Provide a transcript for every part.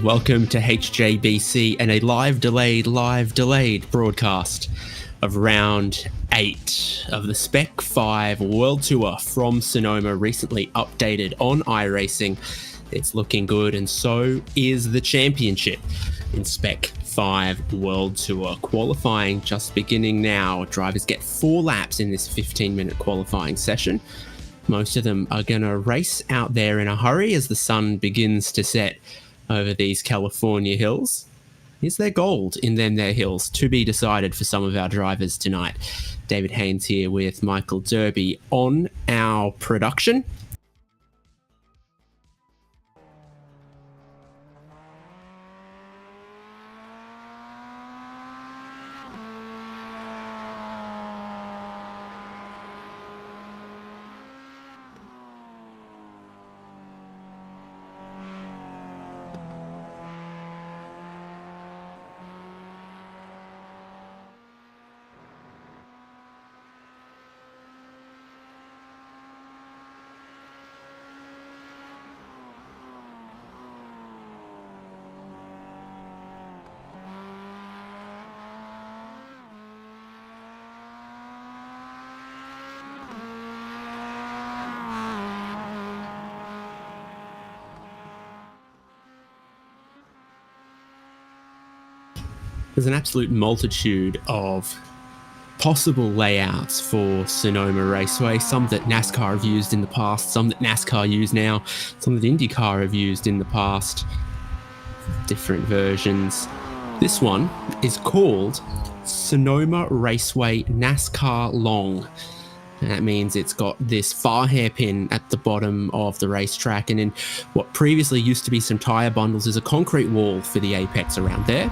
welcome to HJBC and a live delayed broadcast of round 8 of the Spec 5 World Tour from Sonoma, recently updated on iRacing. It's looking good, and so is the championship in Spec 5 World Tour. Qualifying just beginning now. Drivers get 4 laps in this 15-minute qualifying session. Most of them are going to race out there in a hurry as the sun begins to set over these California hills. Is there gold in them there hills? To be decided for some of our drivers tonight. David Haynes here with Michael Derby on our production. There's an absolute multitude of possible layouts for Sonoma Raceway, some that NASCAR have used in the past, some that NASCAR use now, some that IndyCar have used in the past, different versions. This one is called Sonoma Raceway NASCAR Long. And that means it's got this far hairpin at the bottom of the racetrack, and in what previously used to be some tyre bundles is a concrete wall for the apex around there.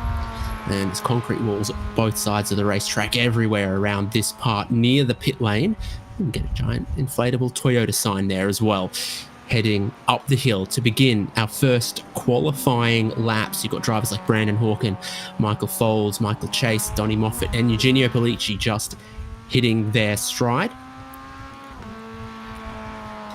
And there's concrete walls at both sides of the racetrack everywhere around this part near the pit lane. You can get a giant inflatable Toyota sign there as well. Heading up the hill to begin our first qualifying laps. You've got drivers like Brandon Hawken, Michael Foles, Michael Chase, Donnie Moffitt and Eugenio Pellicci just hitting their stride.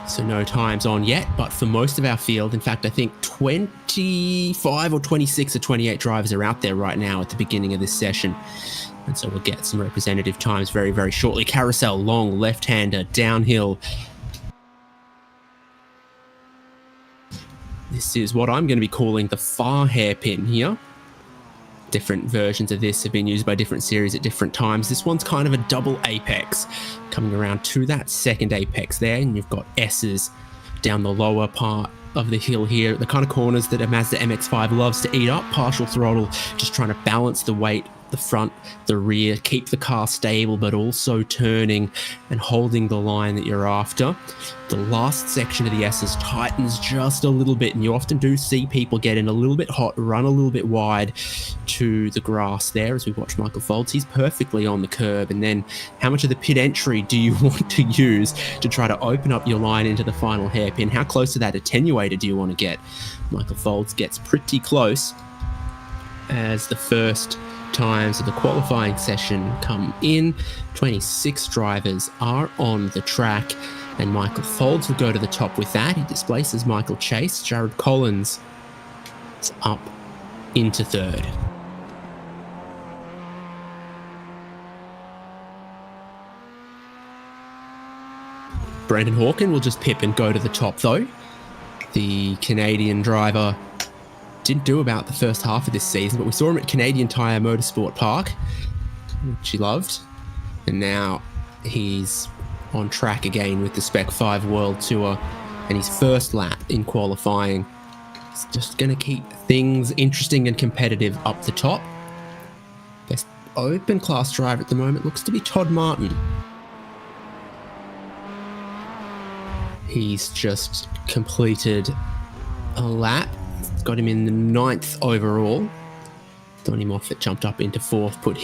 So no times on yet, but for most of our field, in fact, I think 25 or 26 or 28 drivers are out there right now at the beginning of this session. And so we'll get some representative times very, very shortly. Carousel, long, left-hander, downhill. This is what I'm going to be calling the far hairpin here. Different versions of this have been used by different series at different times. This one's kind of a double apex, coming around to that second apex there, and you've got S's down the lower part of the hill here, the kind of corners that a Mazda MX-5 loves to eat up. Partial throttle, just trying to balance the weight, the front, the rear, keep the car stable, but also turning and holding the line that you're after. The last section of the S's tightens just a little bit, and you often do see people get in a little bit hot, run a little bit wide to the grass there as we watch Michael Foles. He's perfectly on the curb. And then how much of the pit entry do you want to use to try to open up your line into the final hairpin? How close to that attenuator do you want to get? Michael Foles gets pretty close as the first times of the qualifying session come in. 26 drivers are on the track, and Michael Foles will go to the top with that. He displaces Michael Chase. Jared Collins is up into third. Brandon Hawken will just pip and go to the top though. The Canadian driver didn't do about the first half of this season, but we saw him at Canadian Tire Motorsport Park, which he loved. And now he's on track again with the Spec 5 World Tour, and his first lap in qualifying is just going to keep things interesting and competitive up the top. Best open class driver at the moment looks to be Todd Martin. He's just completed a lap. It's got him in the 9th overall. Donnie Moffitt jumped up into 4th, put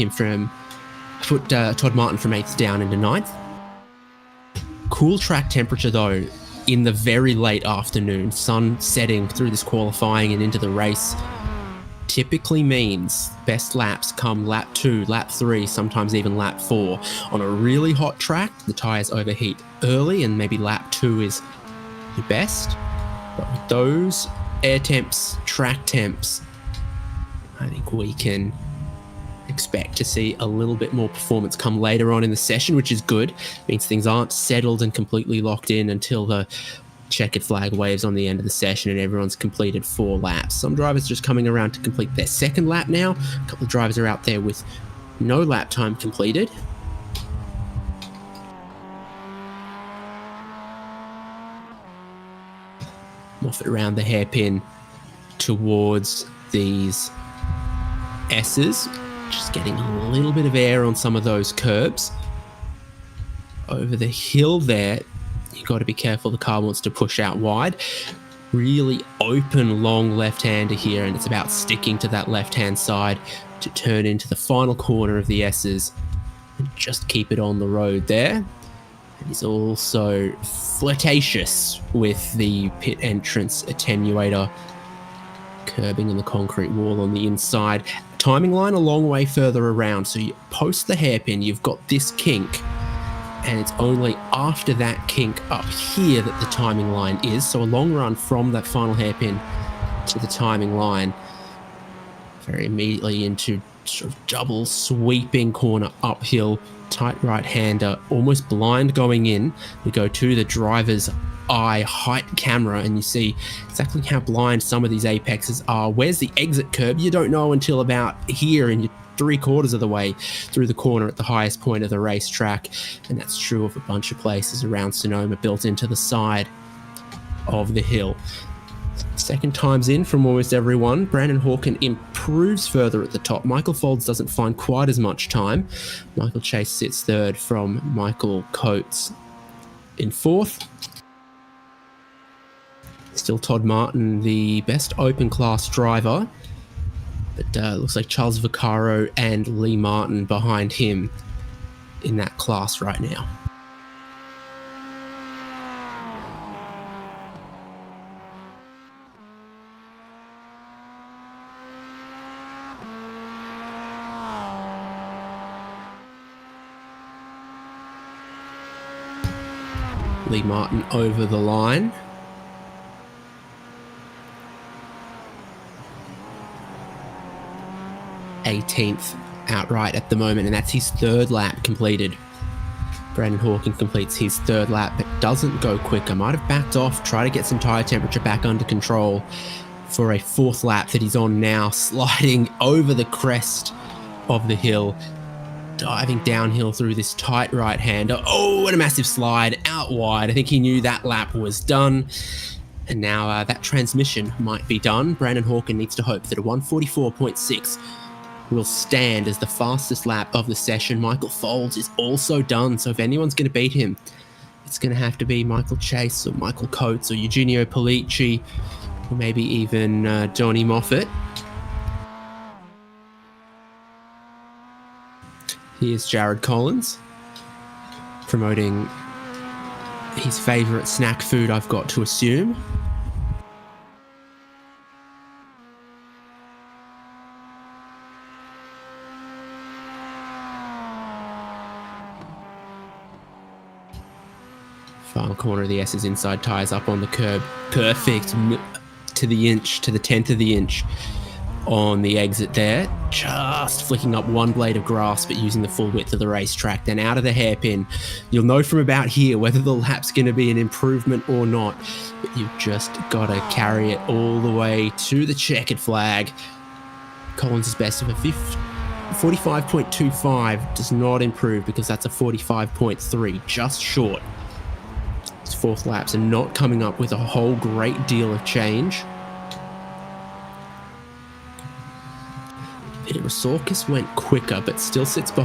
Todd Martin from 8th down into 9th. Cool track temperature though in the very late afternoon. Sun setting through this qualifying and into the race typically means best laps come lap 2, lap 3, sometimes even lap 4. On a really hot track, the tyres overheat early and maybe lap 2 is the best. But with those air temps, track temps, I think we can expect to see a little bit more performance come later on in the session, which is good. It means things aren't settled and completely locked in until the checkered flag waves on the end of the session and everyone's completed 4 laps. Some drivers are just coming around to complete their second lap now. A couple of drivers are out there with no lap time completed. Moffat around the hairpin towards these S's, just getting a little bit of air on some of those curbs. Over the hill there, you've got to be careful. The car wants to push out wide. Really open, long left-hander here, and it's about sticking to that left-hand side to turn into the final corner of the S's and just keep it on the road there. And he's also flirtatious with the pit entrance attenuator, curbing in the concrete wall on the inside. Timing line a long way further around, so you post the hairpin, you've got this kink, and it's only after that kink up here that the timing line is. So a long run from that final hairpin to the timing line, very immediately into sort of double sweeping corner uphill, tight right-hander, almost blind going in. We go to the driver's eye height camera and you see exactly how blind some of these apexes are. Where's the exit curb? You don't know until about here, and you're 3/4 of the way through the corner at the highest point of the racetrack. And that's true of a bunch of places around Sonoma, built into the side of the hill. Second time's in from almost everyone. Brandon Hawken improves further at the top. Michael Folds doesn't find quite as much time. Michael Chase sits third from Michael Coates in fourth. Still Todd Martin, the best open class driver, but looks like Charles Vaccaro and Lee Martin behind him in that class right now. Lee Martin over the line. '18th outright at the moment, and that's his third lap completed. Brandon Hawken completes his third lap, but doesn't go quicker. Might have backed off, try to get some tyre temperature back under control for a fourth lap that he's on now, sliding over the crest of the hill, diving downhill through this tight right-hander. Oh, what a massive slide out wide. I think he knew that lap was done. And now that transmission might be done. Brandon Hawken needs to hope that a 1:44.6 will stand as the fastest lap of the session. Michael Folds is also done, so if anyone's going to beat him, it's going to have to be Michael Chase or Michael Coates or Eugenio Polici, or maybe even Donnie Moffat. Here's Jared Collins promoting his favourite snack food, I've got to assume. Final corner of the S's inside tyres up on the curb. Perfect to the inch, to the 10th of the inch on the exit there. Just flicking up one blade of grass, but using the full width of the racetrack. Then out of the hairpin. You'll know from about here whether the lap's going to be an improvement or not, but you've just got to carry it all the way to the checkered flag. Collins' best of a 45.25 does not improve because that's a 45.3, just short. His fourth laps are not coming up with a whole great deal of change. Peter Rosorkis went quicker, but still sits behind